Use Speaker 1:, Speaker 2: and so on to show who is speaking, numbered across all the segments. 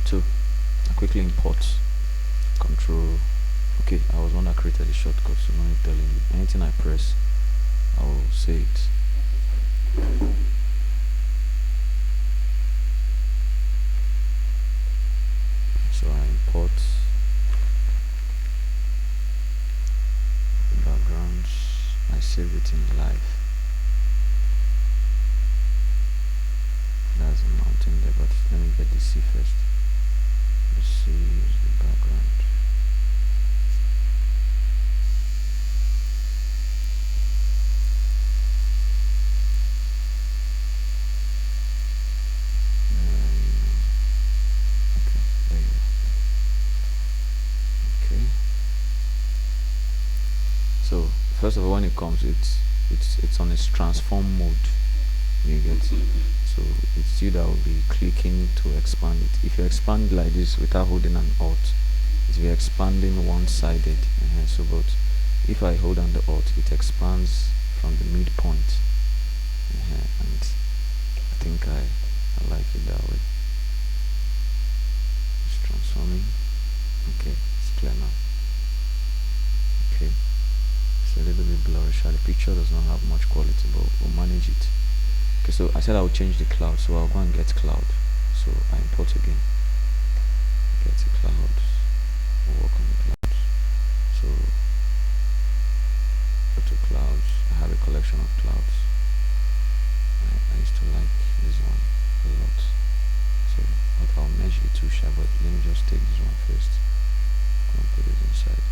Speaker 1: 2. I quickly import control. Okay, I was one that created the shortcut, so no need telling you. Anything I press, I will say it. So I import the backgrounds. I save it in live. That's a mountain there, but let me get the sea first. The sea is the background. Okay, there you are. Okay. So first of all, when it comes, it's on its transform mode. You get it? So it's you that will be clicking to expand it. If you expand like this without holding an alt, it will be expanding one-sided. So but if I hold on the alt, it expands from the midpoint. And I think I like it that way. It's transforming. Okay, it's clear now. Okay, it's a little bit blurry. The picture does not have much quality, but we'll manage it. Okay, so I said I will change the cloud, so I'll go and get cloud. So I import again. Get the clouds. We'll work on the clouds. So go to clouds. I have a collection of clouds. I used to like this one a lot. So but I'll merge the two sharp, but let me just take this one first. I'm gonna put it inside.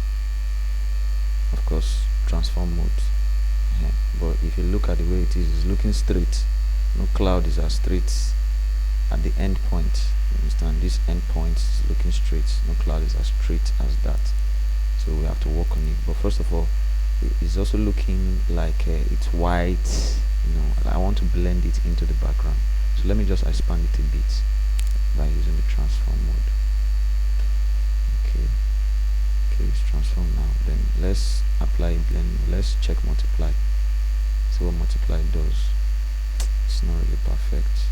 Speaker 1: Of course, transform mode. But if you look at the way it is, it's looking straight. No cloud is as straight at the end point. You understand? This end point is looking straight. No cloud is as straight as that. So we have to work on it. But first of all, it's also looking like it's white. I want to blend it into the background. So let me just expand it a bit by using the transform mode. Okay, it's transform now. Then let's apply blend. Let's check multiply. See what multiply does. It's not really perfect.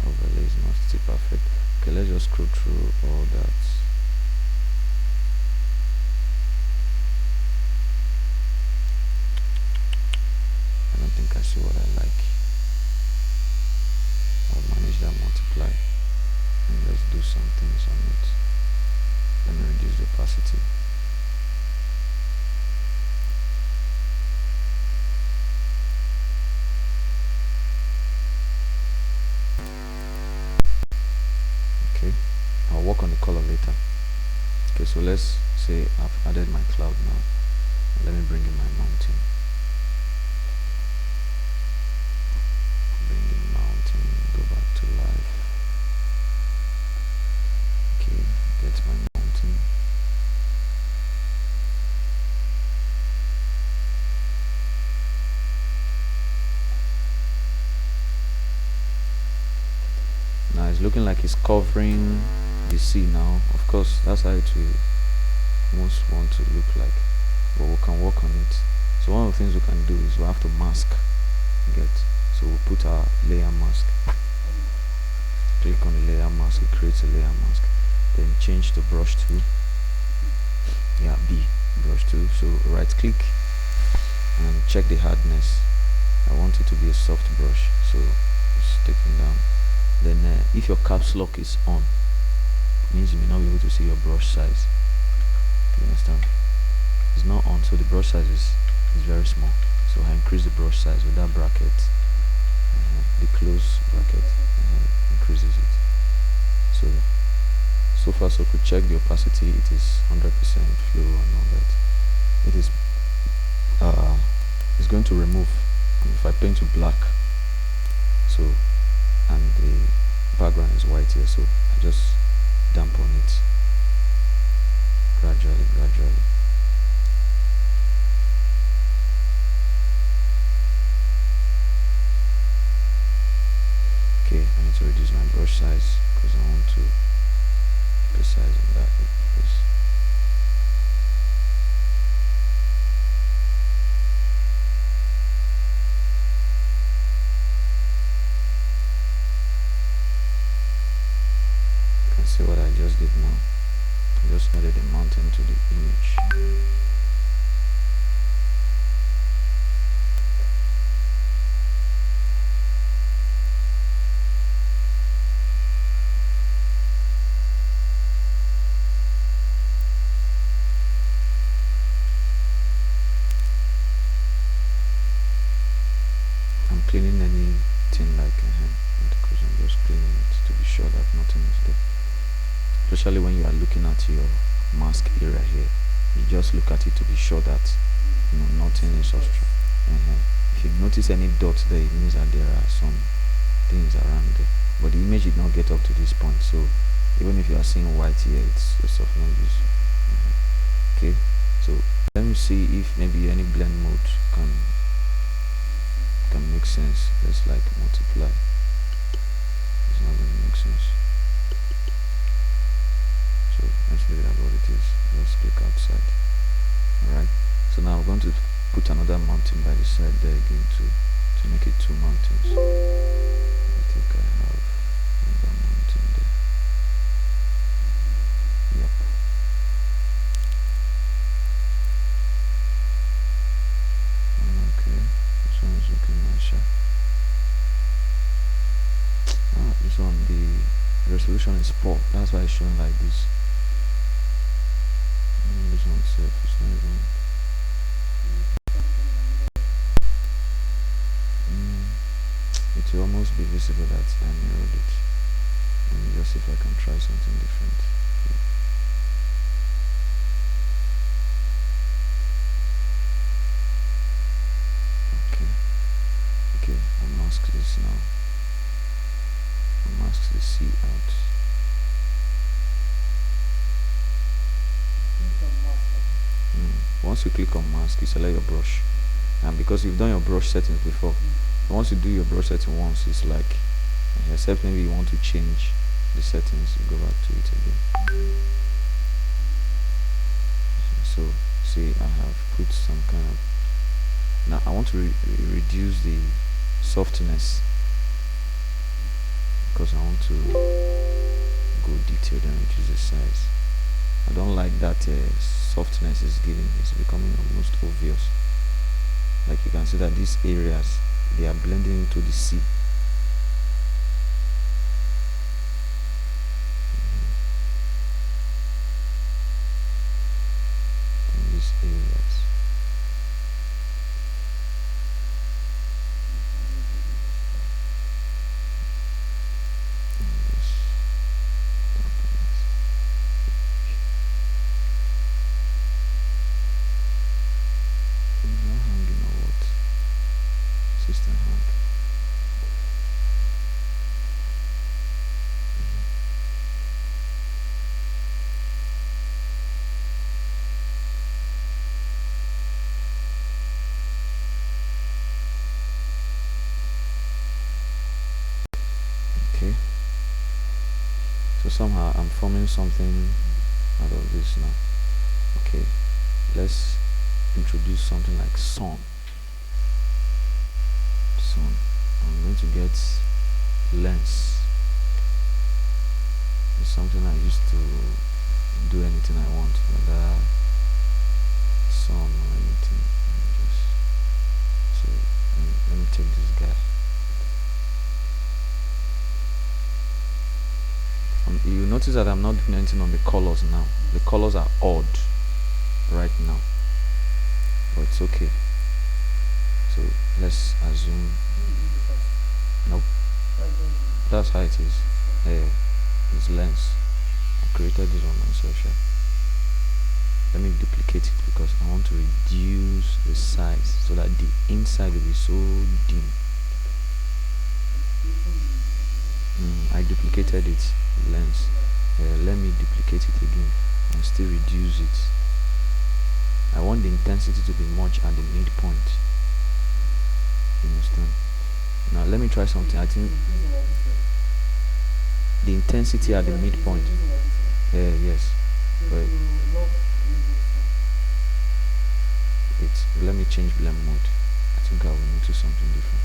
Speaker 1: Overlay is not still perfect. Okay, let's just scroll through all that. I don't think I see what I like. I'll manage that multiply and let's do some things on it. Let me reduce the opacity. Okay, I'll work on the color later. Okay, so let's say I've added my cloud now. Let me bring in my mountain. Bring in mountain, go back to live. Okay, get my mountain. Now it's looking like it's covering the sea now. Of course, that's how it will most want to look like, but we can work on it. So one of the things we can do is we have to mask. So we'll put our layer mask. Click on the layer mask, it creates a layer mask. Then change to brush tool. Yeah, B, brush tool. So right click and check the hardness. I want it to be a soft brush, so it's taken down. Then if your caps lock is on, it means you may not be able to see your brush size. You understand? It's not on, so the brush size is very small. So I increase the brush size with that bracket, the close bracket, increases it. So far so good. Check the opacity. It is 100% flow and all that. It is it's going to remove. If I paint to black, so and the background is white here, so I just dampen it gradually. Okay, I need to reduce my brush size because I want to precise on that. See what I just did now? I just added a mountain to the image. I'm cleaning anything like because I'm just cleaning it to be sure that nothing is there. Especially when you are looking at your mask area here, you just look at it to be sure that nothing is obstructed. If you notice any dots there, it means that there are some things around there. But the image did not get up to this point, so even if you are seeing white here, it's of no use. Okay, so let me see if maybe any blend mode can make sense. Let's like multiply. It's not going to make sense. So let's leave it at what it is. Just click outside. Alright. So now I'm going to put another mountain by the side there again to make it two mountains. I think I have another mountain there. Yep. Okay. This one is looking nicer. This one, the resolution is poor. That's why it's showing like this. This one itself is not even. It will almost be visible that I mirrored it. Let me just see if I can try something different. Okay, I'll mask this now. I'll mask the C out. Once you click on mask, you select your brush, and because you've done your brush settings before, once you do your brush setting once, it's like, except maybe you want to change the settings, you go back to it again. So see, I have put some kind of, now I want to reduce the softness because I want to go detailed and reduce the size. I don't like that softness is giving, it's becoming almost obvious. Like you can see that these areas, they are blending into the sea. In these areas. Okay, so somehow I'm forming something out of this now. Okay, let's introduce something like sun. I'm going to get lens. It's something I used to do anything I want, whether sun or anything. So let me take this guy. You notice that I'm not doing anything on the colors now. The colors are odd right now, but it's okay. So let's assume. Nope. That's how it is. It's lens. I created this one myself. Let me duplicate it because I want to reduce the size so that the inside will be so dim. I duplicated it. Lens. Let me duplicate it again and still reduce it. I want the intensity to be much at the midpoint. You understand? Now let me try something. I think the intensity at the midpoint. Yes. But let me change blend mode. I think I will notice something different.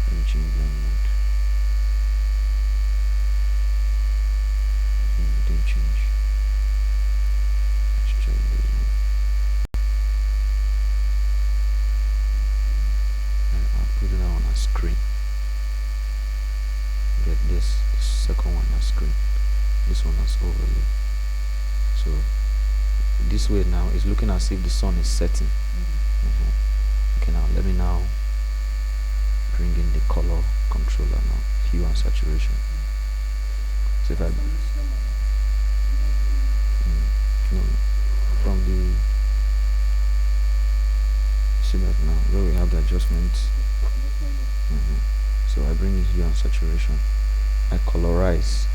Speaker 1: Let me change blend mode. this one as overlay. So this way now is looking as if the sun is setting. Okay, now let me now bring in the color controller now, hue and saturation. So if I no, from the see that now where we have the adjustment. So I bring in hue and saturation. I colorize.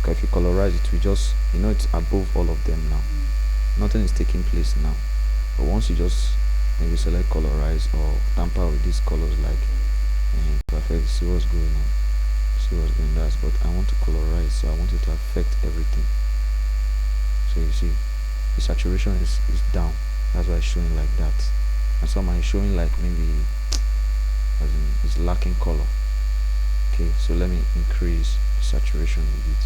Speaker 1: Because if you colorize it, we just, it's above all of them now. Nothing is taking place now. But once you just maybe select colorize or tamper with these colors, like perfect, see what's going on. See what's going on. But I want to colorize, so I want it to affect everything. So you see, the saturation is down. That's why it's showing like that. And some are showing like maybe as in it's lacking color. Okay, so let me increase the saturation a bit.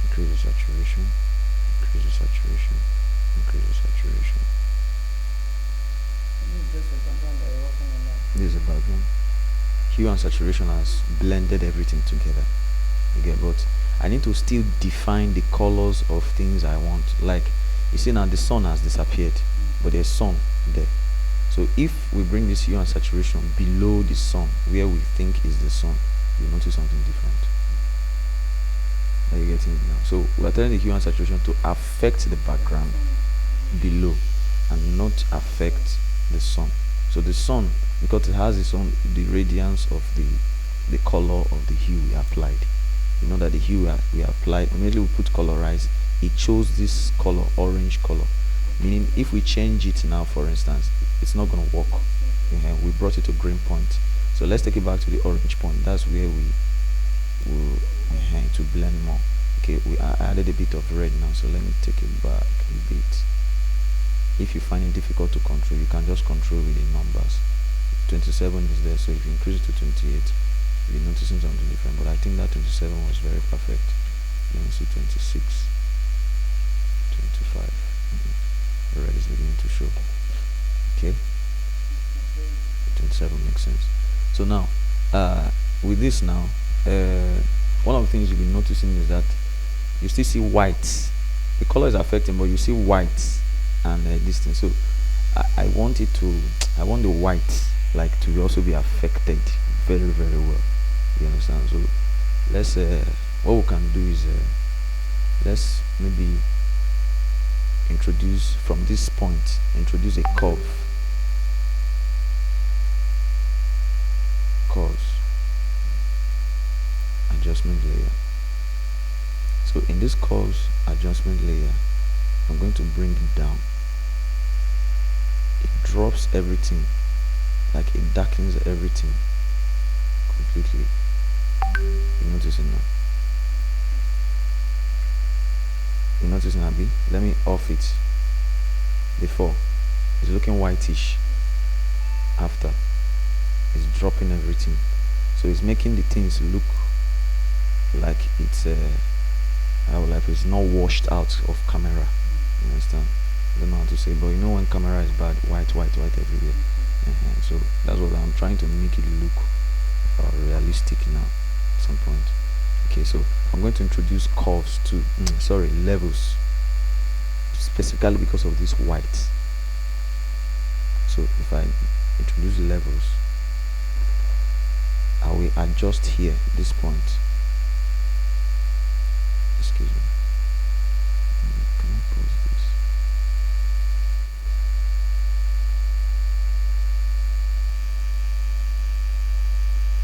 Speaker 1: Increase the saturation, increase the saturation, increase the saturation. This is a background. Hue and saturation has blended everything together. Okay, but I need to still define the colors of things I want. Like you see now the sun has disappeared, but there's sun there. So if we bring this hue and saturation below the sun, where we think is the sun, you notice something different. Are you getting it now? So we are telling the hue and saturation to affect the background below and not affect the sun. So the sun, because it has its own, the radiance of the color of the hue we applied. You know that the hue we applied, immediately we put colorize, it chose this color, orange color. Meaning if we change it now, for instance, it's not going to work. We brought it to green point. So let's take it back to the orange point. That's where we will to blend more. Okay, we added a bit of red now, so let me take it back a bit. If you find it difficult to control, you can just control with the numbers. 27 is there, so if you increase it to 28, you'll be noticing something different. But I think that 27 was very perfect. Let me see 26, 25. The red is beginning to show. Okay, 27 makes sense. So now with this now, one of the things you'll be noticing is that you still see white. The color is affecting, but you see white and this thing. So I want the white like to also be affected very, very well. You understand? So let's what we can do is let's maybe introduce from this point, introduce a curve. Adjustment layer. So in this curves adjustment layer, I'm going to bring it down. It drops everything, like it darkens everything completely. You notice it now? You notice it, Abby? Let me off it. Before it's looking whitish, after it's dropping everything. So it's making the things look like it's it's not washed out of camera. You understand? I don't know how to say, but you know when camera is bad, white everywhere. So that's what I'm trying to make it look realistic now at some point. Okay, so I'm going to introduce curves to levels, specifically because of this white. So if I introduce levels, I will adjust here this point. Excuse me. Can I pause this?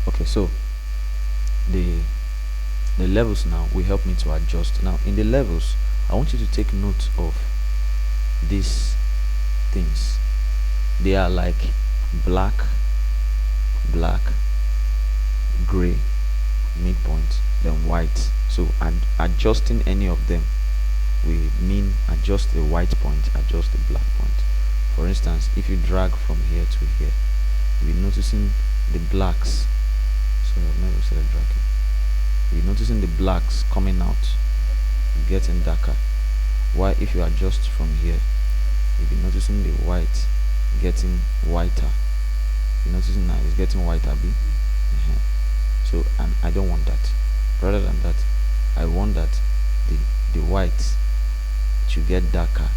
Speaker 1: Okay, so the levels now will help me to adjust. Now in the levels, I want you to take note of these things. They are like black, gray, midpoint, then white. So adjusting any of them we mean adjust the white point, adjust the black point. For instance, if you drag from here to here, you'll be noticing the blacks. Sorry, I've never said dragging. You'll be noticing the blacks coming out, getting darker. While if you adjust from here, you'll be noticing the white getting whiter. You're noticing now it's getting whiter, B. So, and I don't want that. Rather than that, I want that the white to get darker,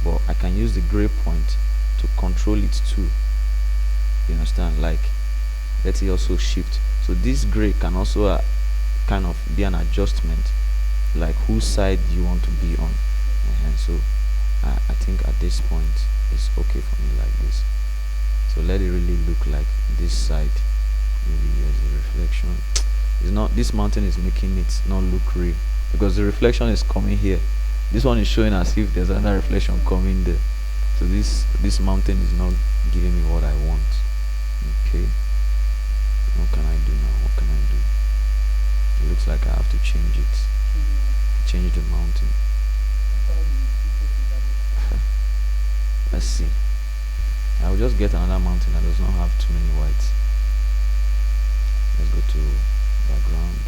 Speaker 1: but I can use the gray point to control it too. You understand? Like, let it also shift. So this gray can also kind of be an adjustment, like whose side you want to be on. And so I think at this point it's okay for me like this. So let it really look like this side. Maybe here's the reflection. It's not, this mountain is making it not look real because the reflection is coming here. This one is showing as if there's another reflection coming there. So this mountain is not giving me what I want. Okay. What can I do now? What can I do? It looks like I have to change it. Change the mountain. Let's see. I will just get another mountain that does not have too many whites. Let's go to background,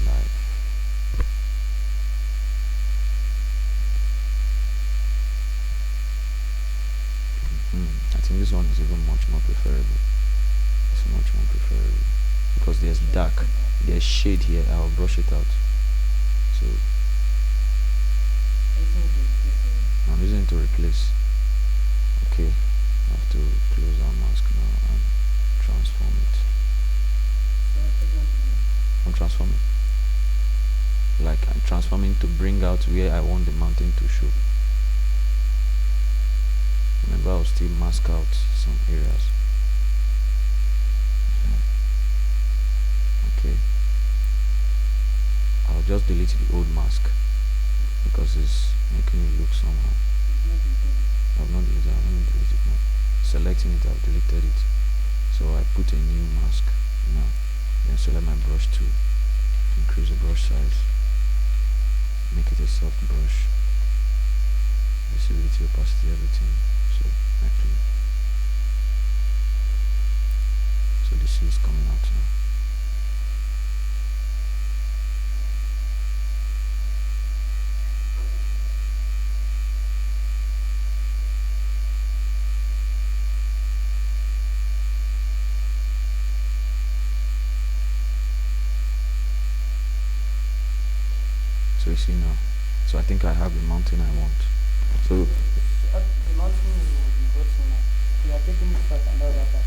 Speaker 1: live. I think this one is even much more preferable. It's much more preferable because there's dark, there's shade here. I'll brush it out. So I'm using it to replace. Okay, I have to close our mask now and transform it. I'm transforming. Like I'm transforming to bring out where I want the mountain to show. Remember, I'll still mask out some areas. Okay. I'll just delete the old mask because it's making it look somehow. I've not deleted it. Let me delete it now. Selecting it, I've deleted it. So I put a new mask now. Then select my brush tool. Increase the brush size. Make it a soft brush. Visibility, opacity, everything. So actually, so the sea is coming out now. So you see now. So I think I have the mountain I want. So
Speaker 2: the mountain you brought in now, you are taking it back and other part.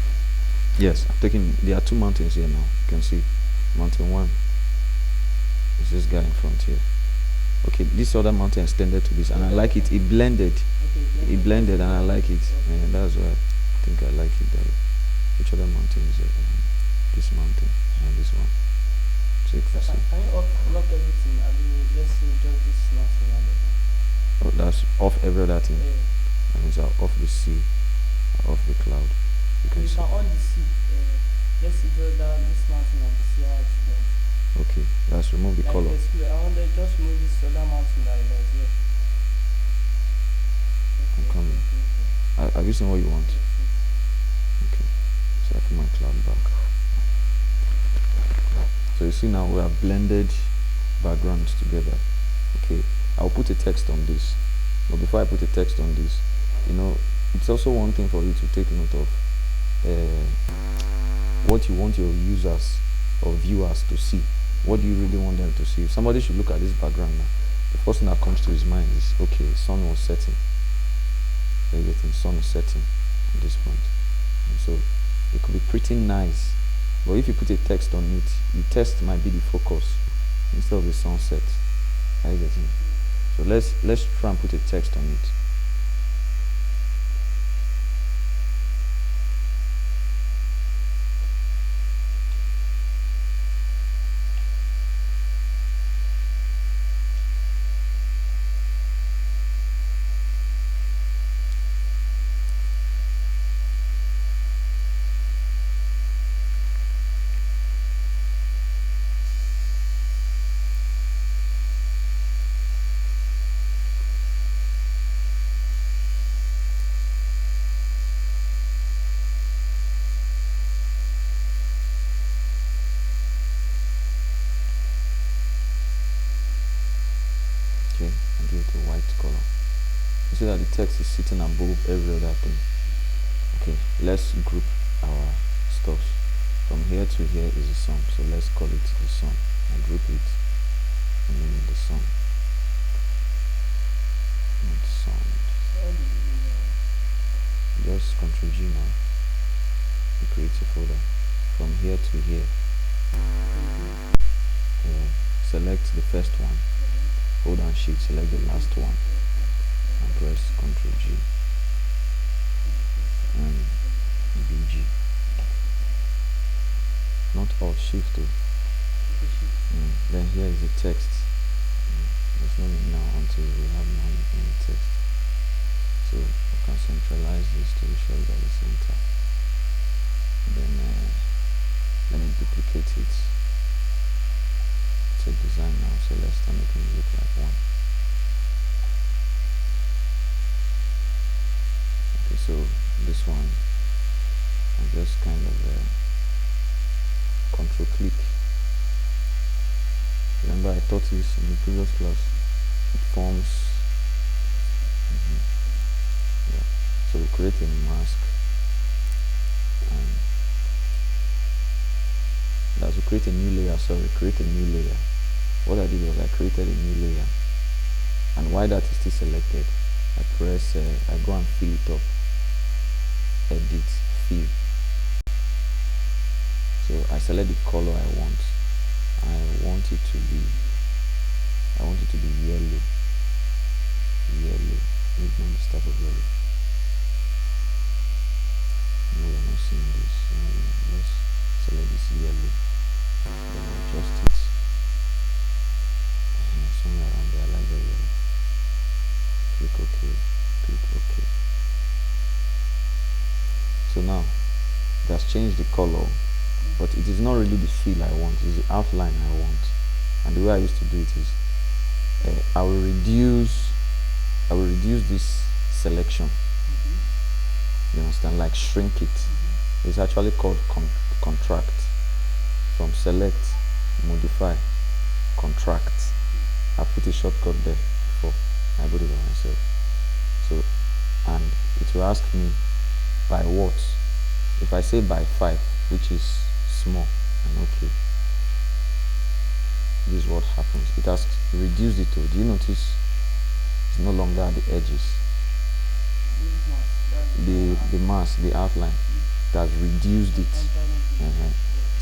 Speaker 1: yes, I'm taking. There are two mountains here now. You can see mountain one is this guy in front here. Okay, this other mountain extended to this, and I like it. It blended.
Speaker 2: Okay,
Speaker 1: It blended, and I like it.
Speaker 2: Okay.
Speaker 1: And that's why I think I like it. Which other mountain is it? This mountain and this one. Check
Speaker 2: So
Speaker 1: to see.
Speaker 2: can you lock everything? I mean, let's see just this mountain and
Speaker 1: Oh, that's off every other thing.
Speaker 2: yeah.
Speaker 1: That means I'll off the sea, I'll off the cloud. You can
Speaker 2: You
Speaker 1: see.
Speaker 2: can on the sea. Let's see just that this mountain and the sea how it's like.
Speaker 1: Okay, let's remove the
Speaker 2: Like
Speaker 1: color.
Speaker 2: this, I want to just move this other mountain that is here.
Speaker 1: I'm coming. Have you seen what you want? Okay, so I put my cloud back. So you see now we have blended backgrounds together. Okay, I'll put a text on this, but before I put a text on this, you know, it's also one thing for you to take note of what you want your users or viewers to see. What do you really want them to see? If somebody should look at this background now, the first thing that comes to his mind is, okay, sun was setting. Everything, sun is setting at this point. And so it could be pretty nice, but if you put a text on it, the text might be the focus instead of the sunset. Are you getting it? So let's try and put a text on it. Okay, and give it a white color. You see that the text is sitting above every other thing. Okay, let's group our stuffs. From here to here is the sun, so let's call it the sun and group it. and then the sound. Not sound. Just Ctrl G now. It creates a folder from here to here. Select the first one. Hold down Shift, select the last one, and press Ctrl G and BG. Not Alt, Shift too. Then here is the text. There's no need now until we have any text. So we can centralize this to show it at the center. Then let me duplicate it. It's a design now, so let's start making it look like one. Okay, so this one, I just kind of control click. Remember I taught this in the previous class. It forms. Yeah. So we create a mask, and that's to create a new layer. Create a new layer. What I did was I created a new layer, and while that is still selected, I press I go and fill it up. Edit, fill. So I select the color I want. I want it to be yellow. Maybe on the start of yellow. No, we're not seeing this. Let's select this yellow. Then adjust it. Somewhere around there, I like the yellow. Click OK. Click OK. So now it has changed the color, but it is not really the feel I want. It's the outline I want. And the way I used to do it is I will reduce this selection. You understand? Like shrink it. It's actually called contract. From select, modify, contract. I put a shortcut there before I put it by myself. So, and it will ask me by what. If I say by 5, which is small and okay, this is what happens. It has reduced it to. Do you notice? It's no longer at the edges. The mask, the outline, it has reduced it.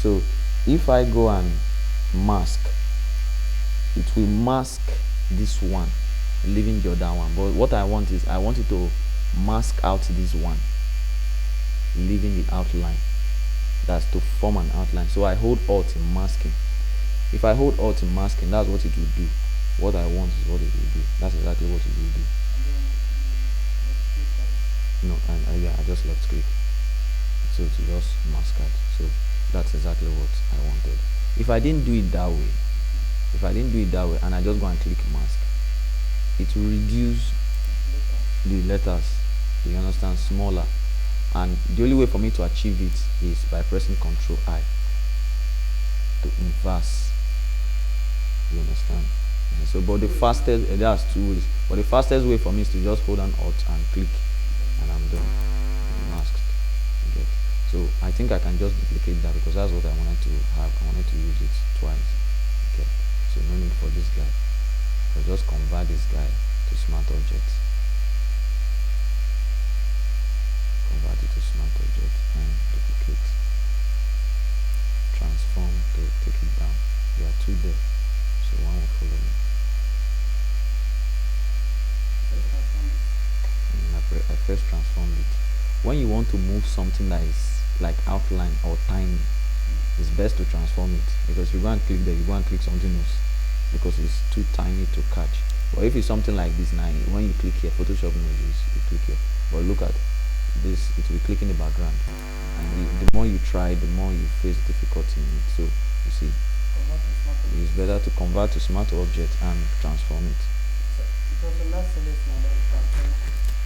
Speaker 1: So if I go and mask, it will mask this one, leaving the other one. But what I want is I want it to mask out this one, leaving the outline. That's to form an outline. So I hold Alt in masking. If I hold Alt in masking, that's what it will do. What I want is what it will do. That's exactly what it will do. No, I just left click. So to just mask out. So that's exactly what I wanted. If I didn't do it that way, and I just go and click mask, it will reduce the letters, you understand, smaller. And the only way for me to achieve it is by pressing Ctrl I to inverse. You understand? So, but the fastest, there's 2 ways. But the fastest way for me is to just hold on Alt and click, and I'm done. Masked. Okay. So I think I can just duplicate that because that's what I wanted to have. I wanted to use it twice. Okay. So no need for this guy. I'll just convert this guy to smart object. Convert it to smart object and duplicate. Transform to take it down. There are 2 there. So one will follow me. And I first transform it. When you want to move something that is like outline or tiny, it's best to transform it, because if you go and click there, you go and click something else because it's too tiny to catch. But if it's something like this now, when you click here, Photoshop knows this, you click here. But look at this, it will click in the background, and the more you try, the more you face difficulty in it. So you see, it's better to convert to smart object and transform it.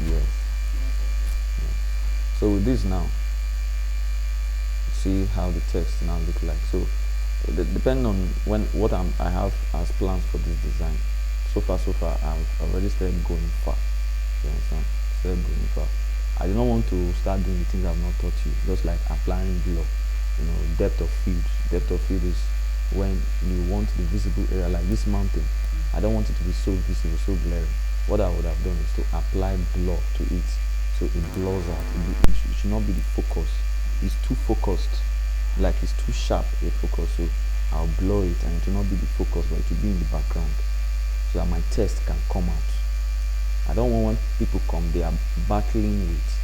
Speaker 1: Yes. So with this now, see how the text now look like. So depending on what I have as plans for this design. So far I've already started going far. You understand? Started going far. I do not want to start doing the things I've not taught you, just like applying blur, depth of field. Depth of field is when you want the visible area, like this mountain, I don't want it to be so visible, so glaring. What I would have done is to apply blur to it, so it blurs out. It should not be the focus. It's too focused, like it's too sharp a focus, so I'll blur it and it will not be the focus, but it will be in the background, so that my text can come out. I don't want people come, they are battling with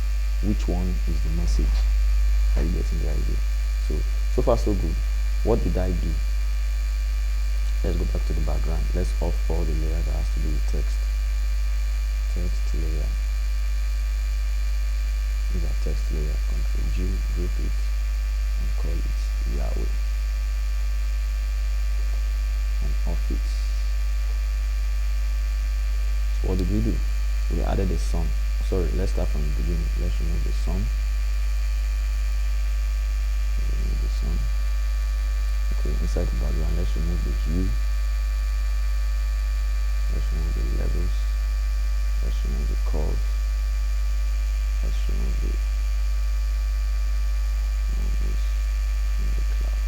Speaker 1: which one is the message. Are you getting the idea? So far so good. What did I do? Let's go back to the background. Let's off all the layers that has to do with text. Text layer. These are text layer. Control G, group it, and call it Yahweh. And off it. So what did we do? We added a sun. Sorry, let's start from the beginning. Let's remove the sun. Remove the sun. Okay, inside the background, let's remove the hue. Let's remove the levels. Let's remove the curve. Let's remove the cloud.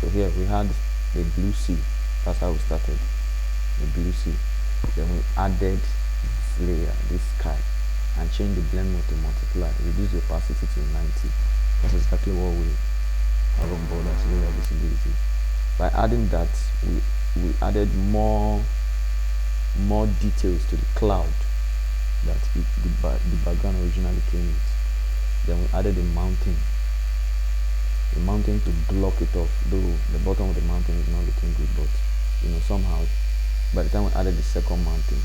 Speaker 1: So here we had the blue sea. That's how we started. The blue sea. Then we added this layer, this sky, and changed the blend mode to multiply. Reduce the opacity to 90. That's exactly what we have on board as layer visibility. By adding that, we added more details to the cloud that the background originally came with. Then we added a mountain to block it off, though the bottom of the mountain is not looking good, but somehow by the time we added the second mountain,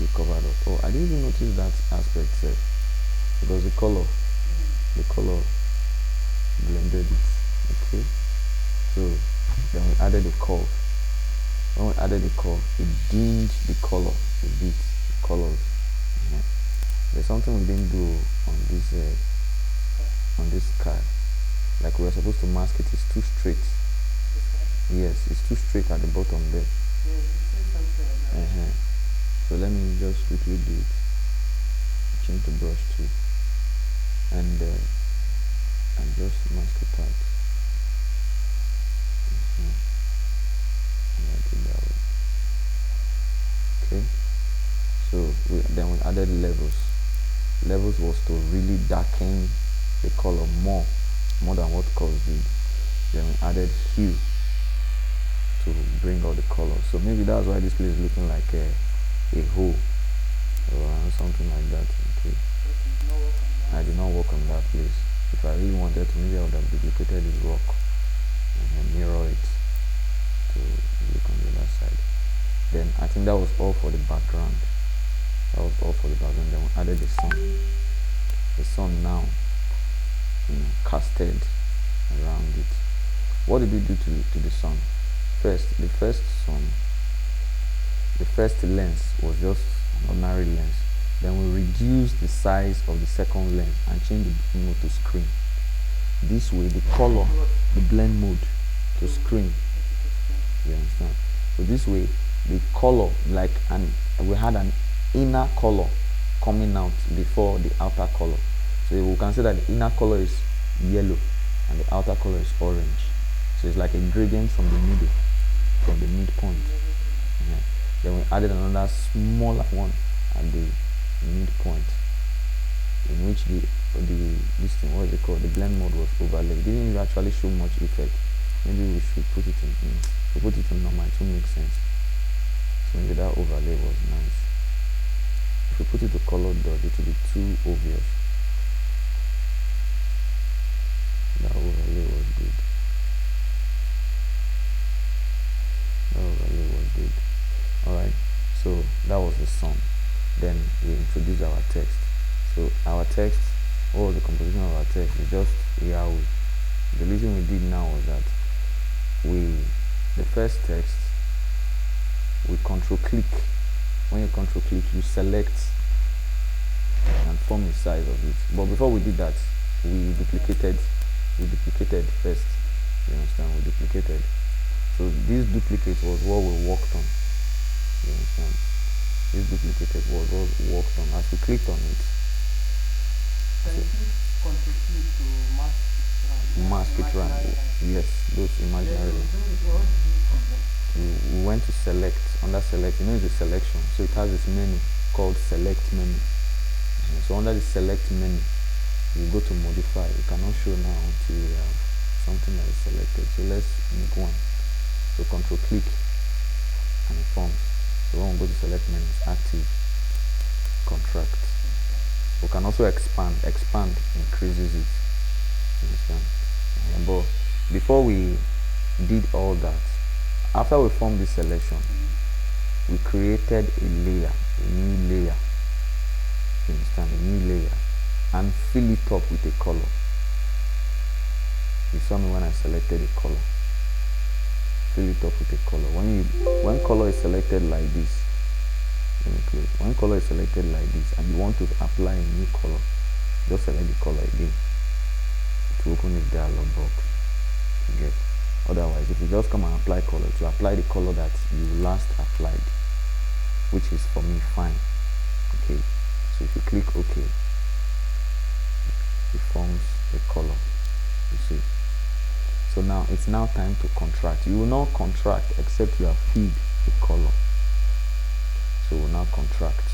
Speaker 1: it covered up. Oh, I didn't even notice that aspect, because the color blended it. Okay, so then we added the curve. When we added the curve, it dimmed the color a bit. Colors. There's something we didn't do on this sky. Like we were supposed to mask it. It's too straight. Yes, it's too straight at the bottom there. So let me just quickly do it. Change the brush too, and just mask it out. Like it that way. Okay. So then we added levels. Levels was to really darken the color more than what curves did. Then we added hue to bring out the color. So maybe that's why this place is looking like a hole or something like that. Okay. I did not work on that place. If I really wanted to, maybe I would have duplicated this rock and then mirror it to look on the other side. Then I think that was all for the background. Then we added the sun. The sun now casted around it. What did we do to the sun? The first lens was just an ordinary lens. Then we reduced the size of the second lens and changed the blend mode to screen. This way, the color, the blend mode to screen. You understand? So this way, the color, we had an inner color coming out before the outer color. So we can say that the inner color is yellow and the outer color is orange. So it's like a gradient from the middle, from the midpoint. Then we added another smaller one at the midpoint, in which the blend mode was overlaid. It didn't actually show much effect. Maybe we should put it in normal. It will make sense. So maybe that overlay was nice. If we put it to colored dot, it will be too obvious. That overlay was good. Alright, so that was the sun. Then we introduced our text. So our text, the composition of our text is just Yahweh. The reason we did now was that the first text, we control click. When you control click, you select and form the size of it. But before we did that, we duplicated first. You understand? We duplicated. So this duplicate was what we worked on. You understand? This duplicate was what we worked on. As we clicked on it.
Speaker 2: Can you click Ctrl click to mask?
Speaker 1: mask it around. Yes, those imaginary lines. We went to select. Under select, you know, it's a selection, so it has this menu called select menu. So under the select menu, you go to modify. You cannot show now until you have something that is selected. So let's make one. So control click and it forms. So when we go to select menu, it's active, contract. We can also expand. Expand increases it. Understand? But before we did all that, after we formed this selection, we created a layer, a new layer. You understand? A new layer, and fill it up with a color. You saw me when I selected a color. Fill it up with a color. When color is selected like this, let me close. When color is selected like this, and you want to apply a new color, just select the color again. To open a dialog box. You get. Otherwise, if you just come and apply color, to apply the color that you last applied, which is for me fine. Okay. So if you click OK, it forms a color. You see. So now it's now time to contract. You will not contract except you have filled the color. So we'll now contract.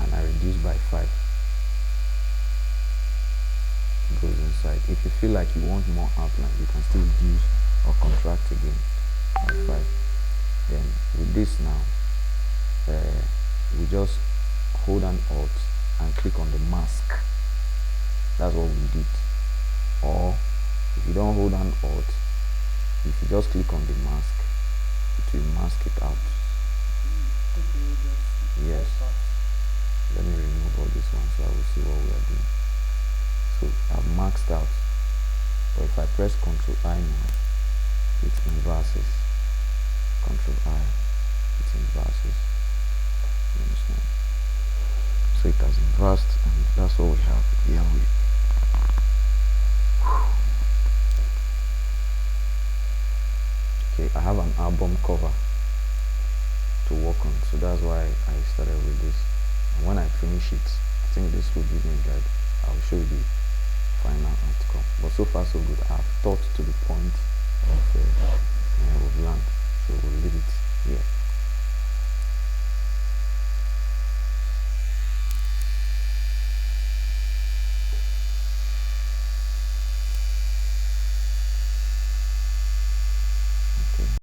Speaker 1: And I reduce by 5. It goes inside. If you feel like you want more outline, you can still reduce or contract again by 5. Then with this now, we just hold an Alt and click on the mask. That's what we did. Or if you don't hold an Alt, if you just click on the mask, it will mask it out. Yes. Let me remove all this one so I will see what we are doing. So I've maxed out. But if I press Ctrl I now, it inverses. Ctrl I, it inverses. You understand? So it has inversed, and that's what we have here. Okay, I have an album cover to work on, so that's why I started with this. And when I finish it, I think this will give me a guide. I will show you the final outcome. But so far so good. I've thought to the point of we've learned, so we'll leave it here.